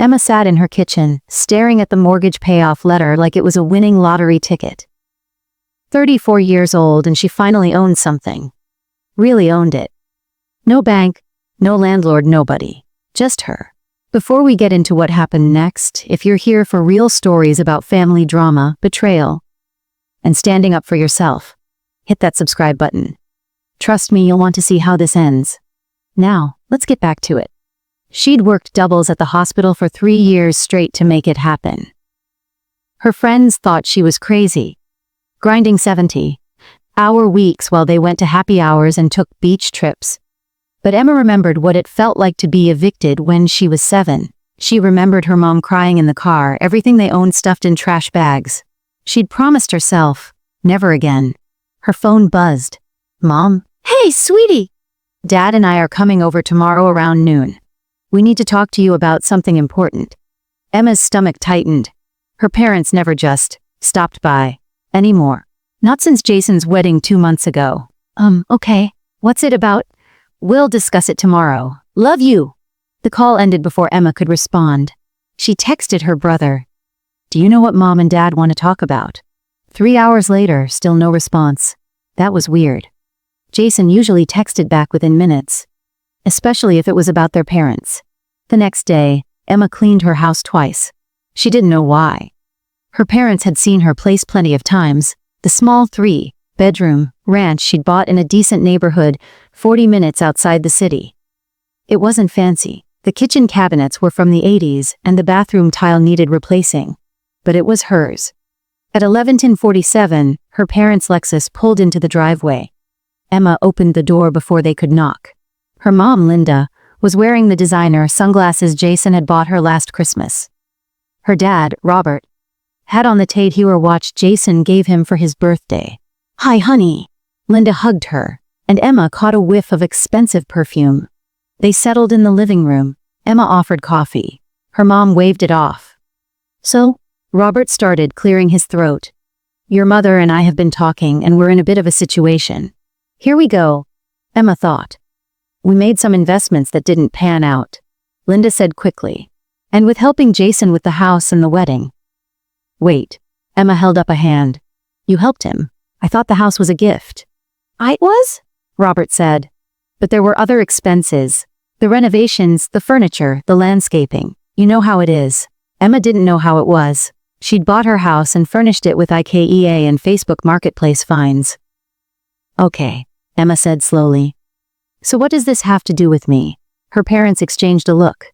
Emma sat in her kitchen, staring at the mortgage payoff letter like it was a winning lottery ticket. 34 years old and she finally owned something. Really owned it. No bank, no landlord, nobody. Just her. Before we get into what happened next, if you're here for real stories about family drama, betrayal, and standing up for yourself, hit that subscribe button. Trust me, you'll want to see how this ends. Now, let's get back to it. She'd worked doubles at the hospital for 3 years straight to make it happen. Her friends thought she was crazy, grinding 70-hour weeks while they went to happy hours and took beach trips. But Emma remembered what it felt like to be evicted when she was 7. She remembered her mom crying in the car, everything they owned stuffed in trash bags. She'd promised herself, never again. Her phone buzzed. Mom? Hey, sweetie! Dad and I are coming over tomorrow around noon. We need to talk to you about something important. Emma's stomach tightened. Her parents never just stopped by anymore. Not since Jason's wedding 2 months ago. Okay. What's it about? We'll discuss it tomorrow. Love you. The call ended before Emma could respond. She texted her brother. Do you know what Mom and Dad want to talk about? 3 hours later, still no response. That was weird. Jason usually texted back within minutes, especially if it was about their parents. The next day, Emma cleaned her house twice. She didn't know why. Her parents had seen her place plenty of times, the small 3-bedroom ranch she'd bought in a decent neighborhood 40 minutes outside the city. It wasn't fancy. The kitchen cabinets were from the 80s and the bathroom tile needed replacing. But it was hers. At 11:47, her parents' Lexus pulled into the driveway. Emma opened the door before they could knock. Her mom, Linda, was wearing the designer sunglasses Jason had bought her last Christmas. Her dad, Robert, had on the Tate Heuer watch Jason gave him for his birthday. Hi, honey. Linda hugged her, and Emma caught a whiff of expensive perfume. They settled in the living room. Emma offered coffee. Her mom waved it off. So, Robert started, clearing his throat. Your mother and I have been talking, and we're in a bit of a situation. Here we go, Emma thought. We made some investments that didn't pan out, Linda said quickly. And with helping Jason with the house and the wedding. Wait, Emma held up a hand. You helped him. I thought the house was a gift. I was? Robert said. But there were other expenses. The renovations, the furniture, the landscaping. You know how it is. Emma didn't know how it was. She'd bought her house and furnished it with IKEA and Facebook Marketplace finds. Okay, Emma said slowly. So what does this have to do with me? Her parents exchanged a look.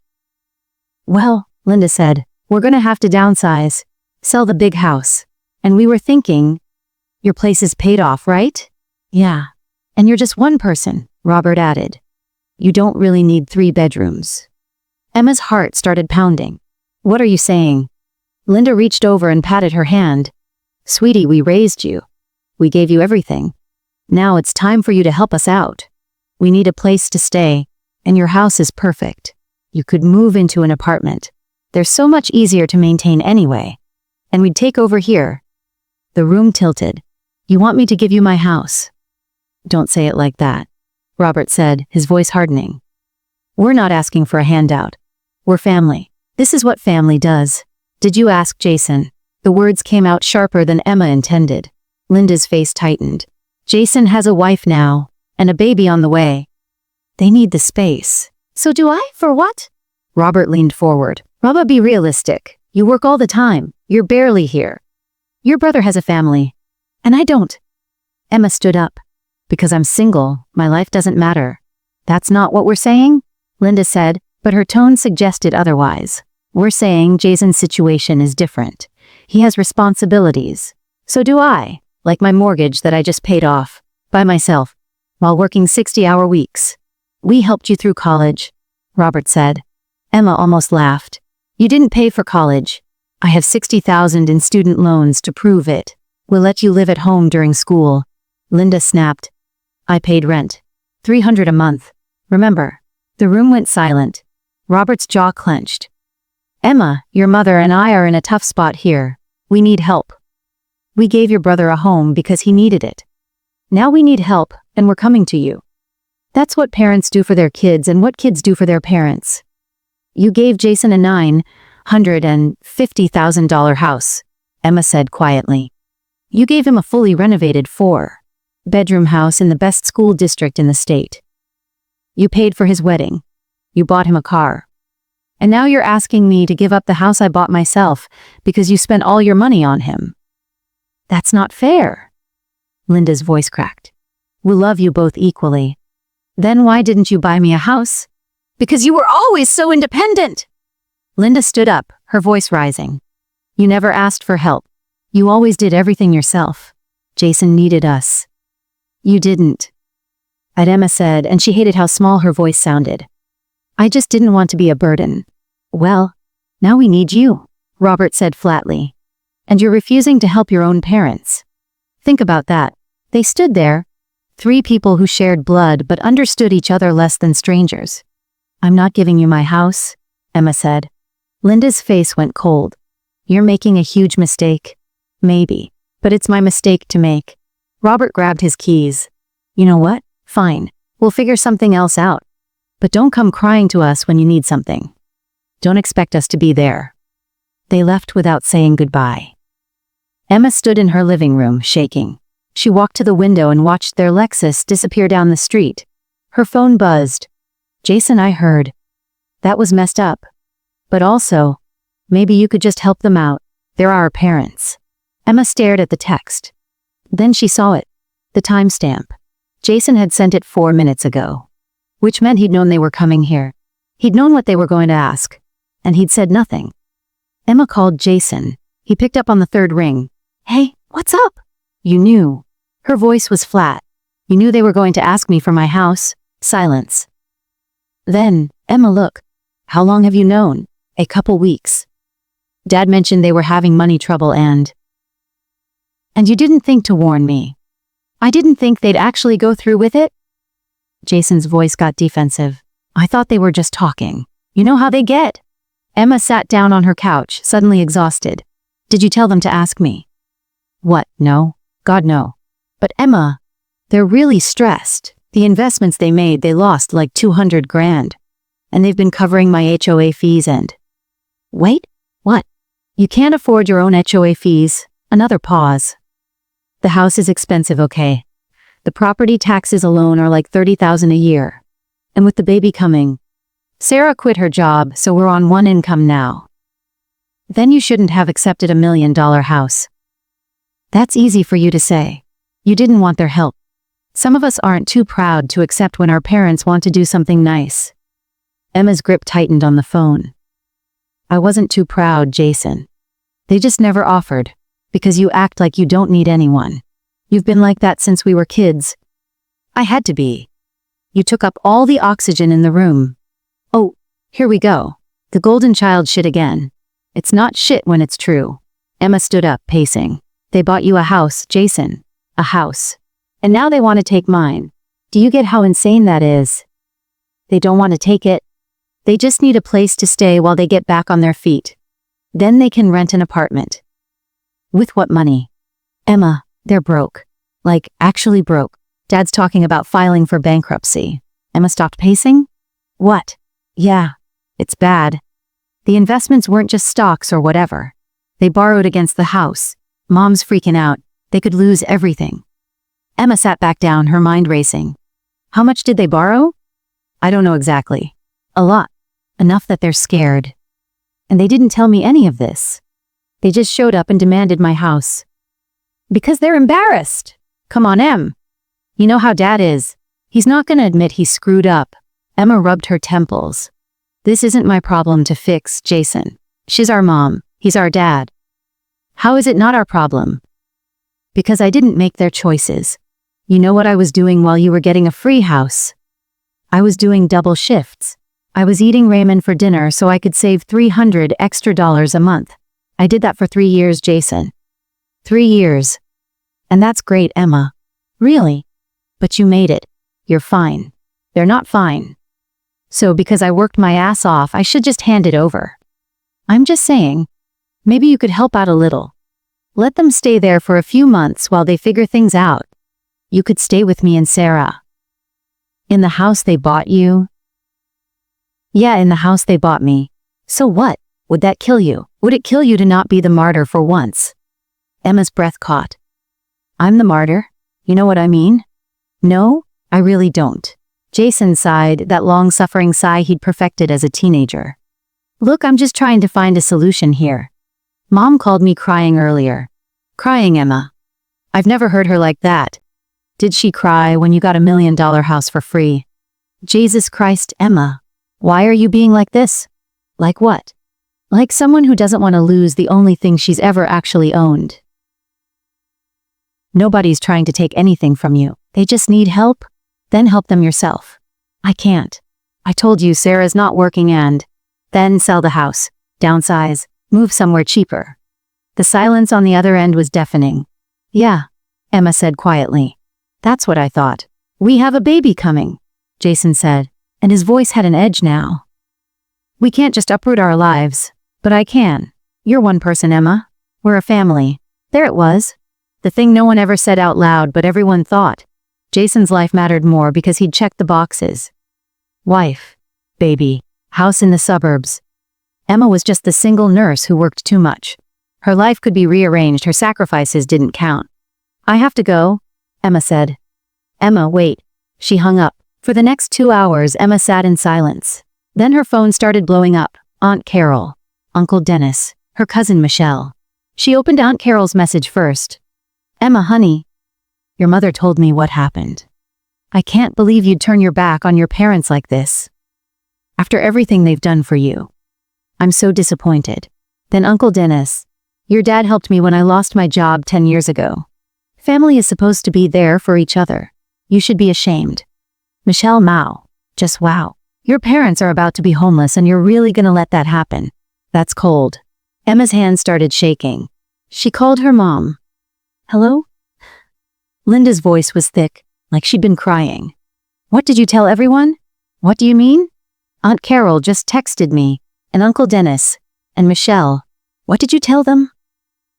Well, Linda said, we're gonna have to downsize. Sell the big house. And we were thinking, your place is paid off, right? Yeah. And you're just one person, Robert added. You don't really need 3 bedrooms. Emma's heart started pounding. What are you saying? Linda reached over and patted her hand. Sweetie, we raised you. We gave you everything. Now it's time for you to help us out. We need a place to stay, and your house is perfect. You could move into an apartment. They're so much easier to maintain anyway. And we'd take over here. The room tilted. You want me to give you my house? Don't say it like that, Robert said, his voice hardening. We're not asking for a handout. We're family. This is what family does. Did you ask Jason? The words came out sharper than Emma intended. Linda's face tightened. Jason has a wife now, and a baby on the way. They need the space. So do I? For what? Robert leaned forward. Robert, be realistic. You work all the time. You're barely here. Your brother has a family. And I don't. Emma stood up. Because I'm single, my life doesn't matter. That's not what we're saying, Linda said, but her tone suggested otherwise. We're saying Jason's situation is different. He has responsibilities. So do I, like my mortgage that I just paid off, by myself, while working 60-hour weeks. We helped you through college, Robert said. Emma almost laughed. You didn't pay for college. I have $60,000 in student loans to prove it. We'll let you live at home during school. Linda snapped. I paid rent. $300 a month. Remember? The room went silent. Robert's jaw clenched. Emma, your mother and I are in a tough spot here. We need help. We gave your brother a home because he needed it. Now we need help, and we're coming to you. That's what parents do for their kids and what kids do for their parents. You gave Jason a $950,000 house, Emma said quietly. You gave him a fully renovated 4-bedroom house in the best school district in the state. You paid for his wedding. You bought him a car. And now you're asking me to give up the house I bought myself because you spent all your money on him. That's not fair. Linda's voice cracked. We love you both equally. Then why didn't you buy me a house? Because you were always so independent. Linda stood up, her voice rising. You never asked for help. You always did everything yourself. Jason needed us. You didn't. Emma said, and she hated how small her voice sounded. I just didn't want to be a burden. Well, now we need you, Robert said flatly. And you're refusing to help your own parents. Think about that. They stood there, 3 people who shared blood but understood each other less than strangers. I'm not giving you my house, Emma said. Linda's face went cold. You're making a huge mistake. Maybe, but it's my mistake to make. Robert grabbed his keys. You know what? Fine. We'll figure something else out. But don't come crying to us when you need something. Don't expect us to be there. They left without saying goodbye. Emma stood in her living room, shaking. She walked to the window and watched their Lexus disappear down the street. Her phone buzzed. Jason, I heard. That was messed up. But also, maybe you could just help them out. They're our parents. Emma stared at the text. Then she saw it. The timestamp. Jason had sent it 4 minutes ago. Which meant he'd known they were coming here. He'd known what they were going to ask. And he'd said nothing. Emma called Jason. He picked up on the 3rd ring. Hey, what's up? You knew. Her voice was flat. You knew they were going to ask me for my house. Silence. Then, Emma, look. How long have you known? A couple weeks. Dad mentioned they were having money trouble and you didn't think to warn me. I didn't think they'd actually go through with it. Jason's voice got defensive. I thought they were just talking. You know how they get. Emma sat down on her couch, suddenly exhausted. Did you tell them to ask me? What? No. God, no. But Emma, they're really stressed. The investments they made, they lost like 200 grand. And they've been covering my HOA fees and... Wait, what? You can't afford your own HOA fees. Another pause. The house is expensive, okay? The property taxes alone are like $30,000 a year. And with the baby coming, Sarah quit her job, so we're on one income now. Then you shouldn't have accepted $1 million house. That's easy for you to say. You didn't want their help. Some of us aren't too proud to accept when our parents want to do something nice. Emma's grip tightened on the phone. I wasn't too proud, Jason. They just never offered, because you act like you don't need anyone. You've been like that since we were kids. I had to be. You took up all the oxygen in the room. Oh, here we go. The golden child shit again. It's not shit when it's true. Emma stood up, pacing. They bought you a house, Jason. A house. And now they want to take mine. Do you get how insane that is? They don't want to take it. They just need a place to stay while they get back on their feet. Then they can rent an apartment. With what money? Emma, they're broke. Like, actually broke. Dad's talking about filing for bankruptcy. Emma stopped pacing. What? Yeah, it's bad. The investments weren't just stocks or whatever. They borrowed against the house. Mom's freaking out. They could lose everything. Emma sat back down, her mind racing. How much did they borrow? I don't know exactly. A lot. Enough that they're scared. And they didn't tell me any of this. They just showed up and demanded my house. Because they're embarrassed. Come on, Em. You know how Dad is. He's not gonna admit he screwed up. Emma rubbed her temples. This isn't my problem to fix, Jason. She's our mom. He's our dad. How is it not our problem? Because I didn't make their choices. You know what I was doing while you were getting a free house? I was doing double shifts. I was eating ramen for dinner so I could save $300 extra a month. I did that for 3 years, Jason. 3 years. And that's great, Emma. Really? But you made it. You're fine. They're not fine. So because I worked my ass off, I should just hand it over. I'm just saying, maybe you could help out a little. Let them stay there for a few months while they figure things out. You could stay with me and Sarah. In the house they bought you? Yeah, in the house they bought me. So what? Would that kill you? Would it kill you to not be the martyr for once? Emma's breath caught. I'm the martyr? You know what I mean? No, I really don't. Jason sighed, that long-suffering sigh he'd perfected as a teenager. Look, I'm just trying to find a solution here. Mom called me crying earlier. Crying, Emma. I've never heard her like that. Did she cry when you got $1 million house for free? Jesus Christ, Emma. Why are you being like this? Like what? Like someone who doesn't want to lose the only thing she's ever actually owned. Nobody's trying to take anything from you. They just need help. Then help them yourself. I can't. I told you Sarah's not working and... Then sell the house. Downsize. Move somewhere cheaper. The silence on the other end was deafening. Yeah, Emma said quietly. That's what I thought. We have a baby coming, Jason said, and his voice had an edge now. We can't just uproot our lives, but I can. You're one person, Emma. We're a family. There it was. The thing no one ever said out loud, but everyone thought. Jason's life mattered more because he'd checked the boxes. Wife, baby, house in the suburbs. Emma was just the single nurse who worked too much. Her life could be rearranged, her sacrifices didn't count. I have to go, Emma said. Emma, wait. She hung up. For the next 2 hours, Emma sat in silence. Then her phone started blowing up. Aunt Carol, Uncle Dennis, her cousin Michelle. She opened Aunt Carol's message first. Emma, honey. Your mother told me what happened. I can't believe you'd turn your back on your parents like this. After everything they've done for you. I'm so disappointed. Then Uncle Dennis. Your dad helped me when I lost my job 10 years ago. Family is supposed to be there for each other. You should be ashamed. Michelle Mao. Just wow. Your parents are about to be homeless and you're really gonna let that happen. That's cold. Emma's hand started shaking. She called her mom. Hello? Linda's voice was thick, like she'd been crying. What did you tell everyone? What do you mean? Aunt Carol just texted me, and Uncle Dennis, and Michelle. What did you tell them?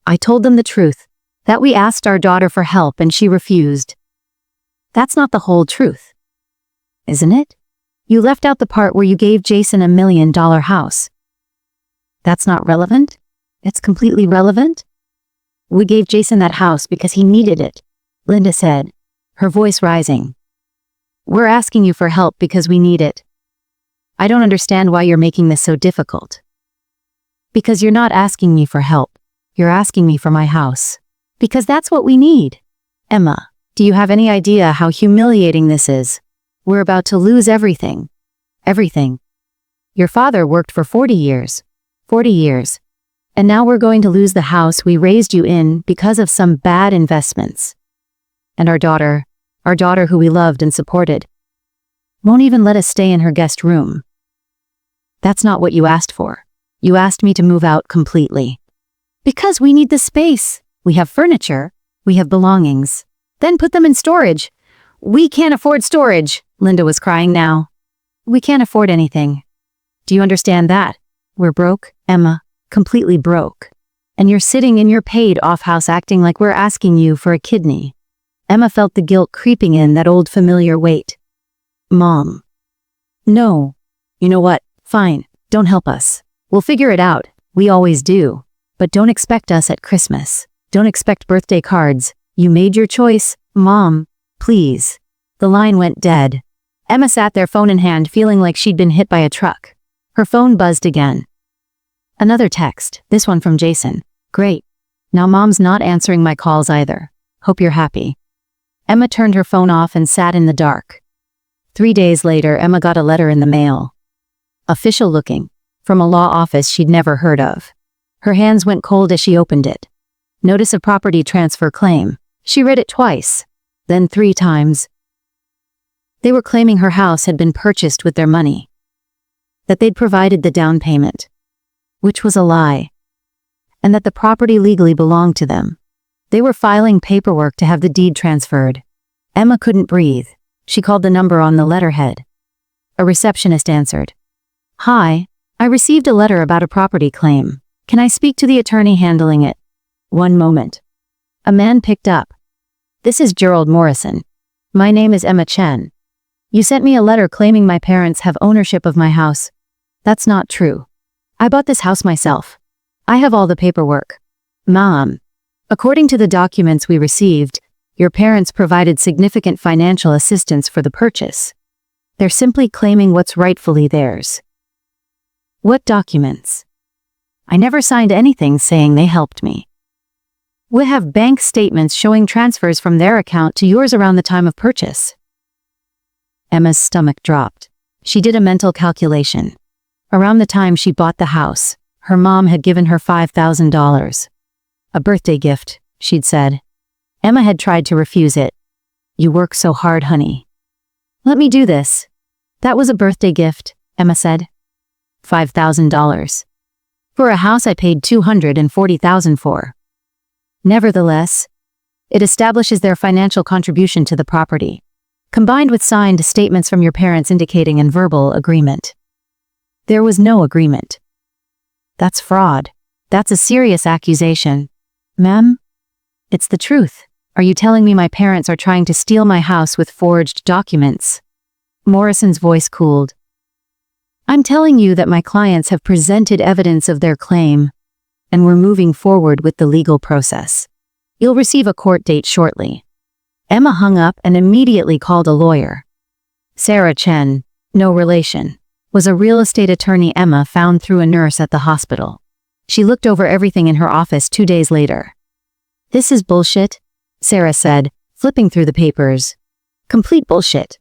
I told them the truth, that we asked our daughter for help and she refused. That's not the whole truth. Isn't it? You left out the part where you gave Jason $1 million house. That's not relevant? It's completely relevant? We gave Jason that house because he needed it, Linda said, her voice rising. We're asking you for help because we need it. I don't understand why you're making this so difficult. Because you're not asking me for help. You're asking me for my house. Because that's what we need. Emma, do you have any idea how humiliating this is? We're about to lose everything. Everything. Your father worked for 40 years. 40 years. And now we're going to lose the house we raised you in because of some bad investments. And our daughter who we loved and supported, won't even let us stay in her guest room. That's not what you asked for. You asked me to move out completely. Because we need the space. We have furniture. We have belongings. Then put them in storage. We can't afford storage, Linda was crying now. We can't afford anything. Do you understand that? We're broke, Emma, completely broke. And you're sitting in your paid-off house acting like we're asking you for a kidney. Emma felt the guilt creeping in, that old familiar weight. Mom. No. You know what? Fine. Don't help us. We'll figure it out. We always do. But don't expect us at Christmas. Don't expect birthday cards. You made your choice, Mom. Please. The line went dead. Emma sat there, phone in hand, feeling like she'd been hit by a truck. Her phone buzzed again. Another text, this one from Jason. Great. Now Mom's not answering my calls either. Hope you're happy. Emma turned her phone off and sat in the dark. 3 days later, Emma got a letter in the mail. Official looking, from a law office she'd never heard of. Her hands went cold as she opened it. Notice of property transfer claim. She read it twice, then 3 times. They were claiming her house had been purchased with their money. That they'd provided the down payment. Which was a lie. And that the property legally belonged to them. They were filing paperwork to have the deed transferred. Emma couldn't breathe. She called the number on the letterhead. A receptionist answered. Hi, I received a letter about a property claim. Can I speak to the attorney handling it? One moment. A man picked up. This is Gerald Morrison. My name is Emma Chen. You sent me a letter claiming my parents have ownership of my house. That's not true. I bought this house myself. I have all the paperwork. Mom, according to the documents we received, your parents provided significant financial assistance for the purchase. They're simply claiming what's rightfully theirs. What documents? I never signed anything saying they helped me. We have bank statements showing transfers from their account to yours around the time of purchase. Emma's stomach dropped. She did a mental calculation. Around the time she bought the house, her mom had given her $5,000. A birthday gift, she'd said. Emma had tried to refuse it. You work so hard, honey. Let me do this. That was a birthday gift, Emma said. $5,000. For a house I paid $240,000 for. Nevertheless, it establishes their financial contribution to the property, combined with signed statements from your parents indicating a verbal agreement. There was no agreement. That's fraud. That's a serious accusation. Ma'am? It's the truth. Are you telling me my parents are trying to steal my house with forged documents? Morrison's voice cooled. I'm telling you that my clients have presented evidence of their claim, and we're moving forward with the legal process. You'll receive a court date shortly. Emma hung up and immediately called a lawyer. Sarah Chen, no relation, was a real estate attorney Emma found through a nurse at the hospital. She looked over everything in her office 2 days later. This is bullshit, Sarah said, flipping through the papers. Complete bullshit.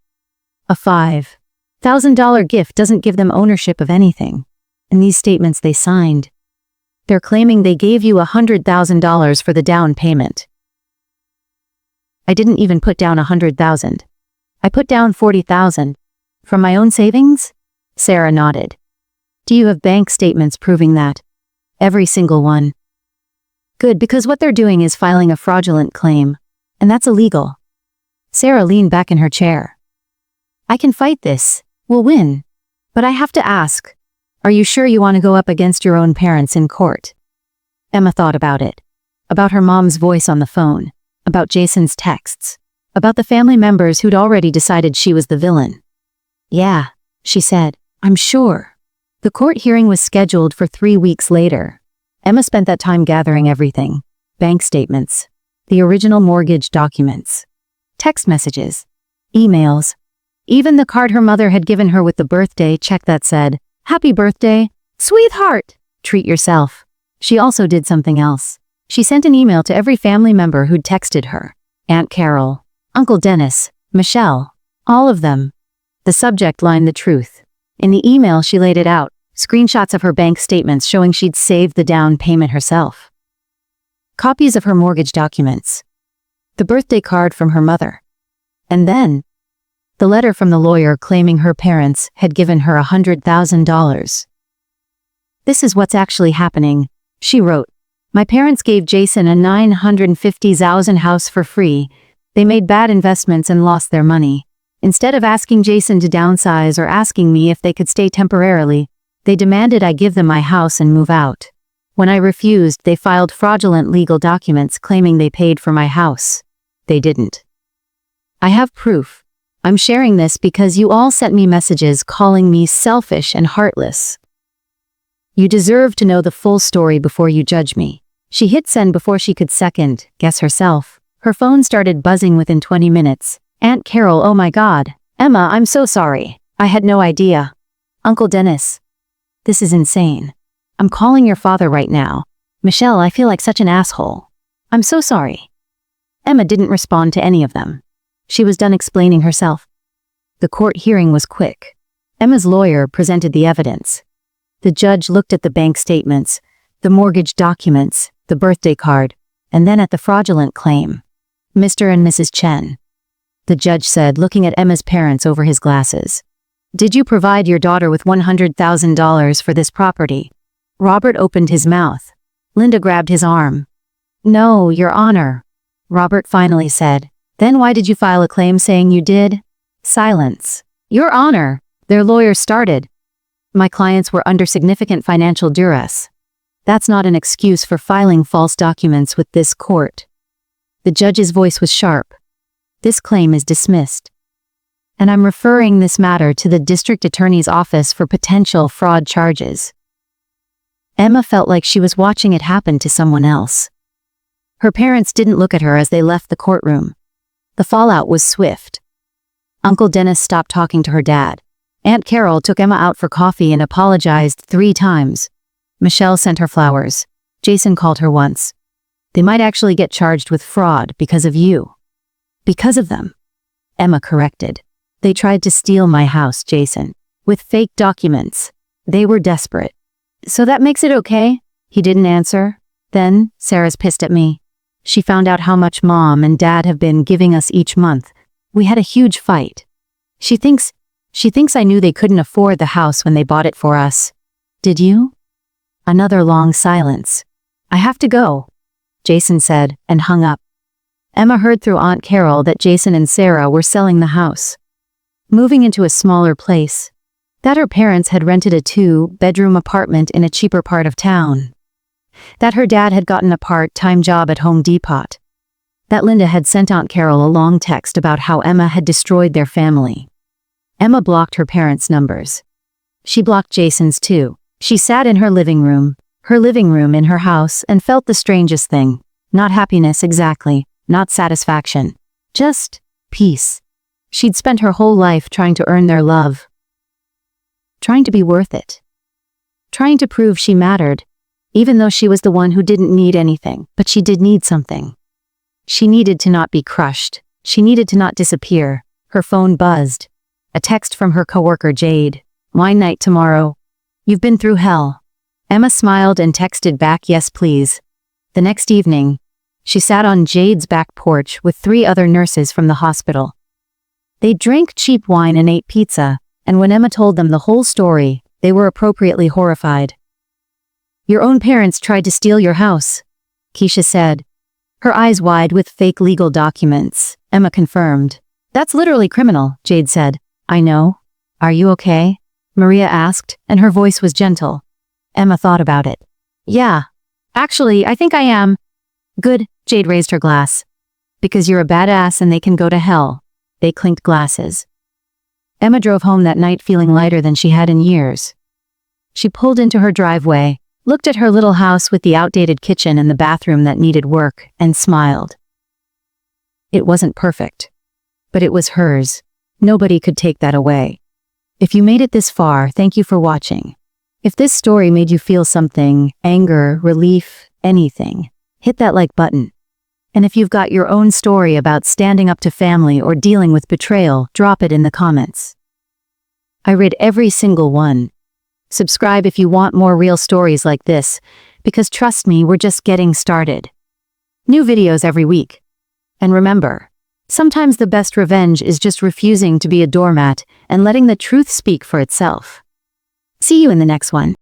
A $5,000 gift doesn't give them ownership of anything. And these statements they signed. They're claiming they gave you $100,000 for the down payment. I didn't even put down $100,000. I put down $40,000. From my own savings? Sarah nodded. Do you have bank statements proving that? Every single one. Good, because what they're doing is filing a fraudulent claim, and that's illegal. Sarah leaned back in her chair. I can fight this. We'll win. But I have to ask, are you sure you want to go up against your own parents in court? Emma thought about it. About her mom's voice on the phone. About Jason's texts. About the family members who'd already decided she was the villain. Yeah, she said, I'm sure. The court hearing was scheduled for 3 weeks later. Emma spent that time gathering everything. Bank statements. The original mortgage documents. Text messages. Emails. Even the card her mother had given her with the birthday check that said, Happy birthday, sweetheart, treat yourself. She also did something else. She sent an email to every family member who'd texted her. Aunt Carol, Uncle Dennis, Michelle, all of them. The subject line the truth. In the email she laid it out, screenshots of her bank statements showing she'd saved the down payment herself. Copies of her mortgage documents. The birthday card from her mother. And then, the letter from the lawyer claiming her parents had given her $100,000. This is what's actually happening, she wrote. My parents gave Jason a $950,000 house for free. They made bad investments and lost their money. Instead of asking Jason to downsize or asking me if they could stay temporarily, they demanded I give them my house and move out. When I refused, they filed fraudulent legal documents claiming they paid for my house. They didn't. I have proof. I'm sharing this because you all sent me messages calling me selfish and heartless. You deserve to know the full story before you judge me. She hit send before she could second guess herself. Her phone started buzzing within 20 minutes. Aunt Carol, oh my God. Emma, I'm so sorry. I had no idea. Uncle Dennis. This is insane. I'm calling your father right now. Michelle, I feel like such an asshole. I'm so sorry. Emma didn't respond to any of them. She was done explaining herself. The court hearing was quick. Emma's lawyer presented the evidence. The judge looked at the bank statements, the mortgage documents, the birthday card, and then at the fraudulent claim. Mr. and Mrs. Chen. The judge said, looking at Emma's parents over his glasses. Did you provide your daughter with $100,000 for this property? Robert opened his mouth. Linda grabbed his arm. No, Your Honor. Robert finally said. Then why did you file a claim saying you did? Silence. Your Honor, their lawyer started. My clients were under significant financial duress. That's not an excuse for filing false documents with this court. The judge's voice was sharp. This claim is dismissed. and I'm referring this matter to the district attorney's office for potential fraud charges." Emma felt like she was watching it happen to someone else. Her parents didn't look at her as they left the courtroom. The fallout was swift. Uncle Dennis stopped talking to her dad. Aunt Carol took Emma out for coffee and apologized 3 times. Michelle sent her flowers. Jason called her once. "They might actually get charged with fraud because of you." "Because of them," Emma corrected. "They tried to steal my house, Jason, with fake documents. They were desperate." "So that makes it okay?" He didn't answer. "Then, Sarah's pissed at me. She found out how much Mom and Dad have been giving us each month. We had a huge fight. She thinks I knew they couldn't afford the house when they bought it for us." "Did you?" Another long silence. "I have to go," Jason said, and hung up. Emma heard through Aunt Carol that Jason and Sarah were selling the house, moving into a smaller place, that her parents had rented a 2-bedroom apartment in a cheaper part of town, that her dad had gotten a part-time job at Home Depot, that Linda had sent Aunt Carol a long text about how Emma had destroyed their family. Emma blocked her parents' numbers. She blocked Jason's too. She sat in her living room in her house, and felt the strangest thing. Not happiness exactly, not satisfaction. Just peace. She'd spent her whole life trying to earn their love. Trying to be worth it. Trying to prove she mattered, even though she was the one who didn't need anything, but she did need something. She needed to not be crushed. She needed to not disappear. Her phone buzzed. A text from her coworker Jade. "Wine night tomorrow. You've been through hell." Emma smiled and texted back, "Yes, please." The next evening, she sat on Jade's back porch with 3 other nurses from the hospital. They drank cheap wine and ate pizza, and when Emma told them the whole story, they were appropriately horrified. "Your own parents tried to steal your house," Keisha said, her eyes wide with fake legal documents. Emma confirmed. "That's literally criminal," Jade said. "I know. Are you okay?" Maria asked, and her voice was gentle. Emma thought about it. "Yeah. Actually, I think I am." "Good," Jade raised her glass. "Because you're a badass and they can go to hell." They clinked glasses. Emma drove home that night feeling lighter than she had in years. She pulled into her driveway, looked at her little house with the outdated kitchen and the bathroom that needed work, and smiled. It wasn't perfect, but it was hers. Nobody could take that away. If you made it this far, thank you for watching. If this story made you feel something, anger, relief, anything, hit that like button. And if you've got your own story about standing up to family or dealing with betrayal, drop it in the comments. I read every single one. Subscribe if you want more real stories like this, because trust me, we're just getting started. New videos every week. And remember, sometimes the best revenge is just refusing to be a doormat and letting the truth speak for itself. See you in the next one.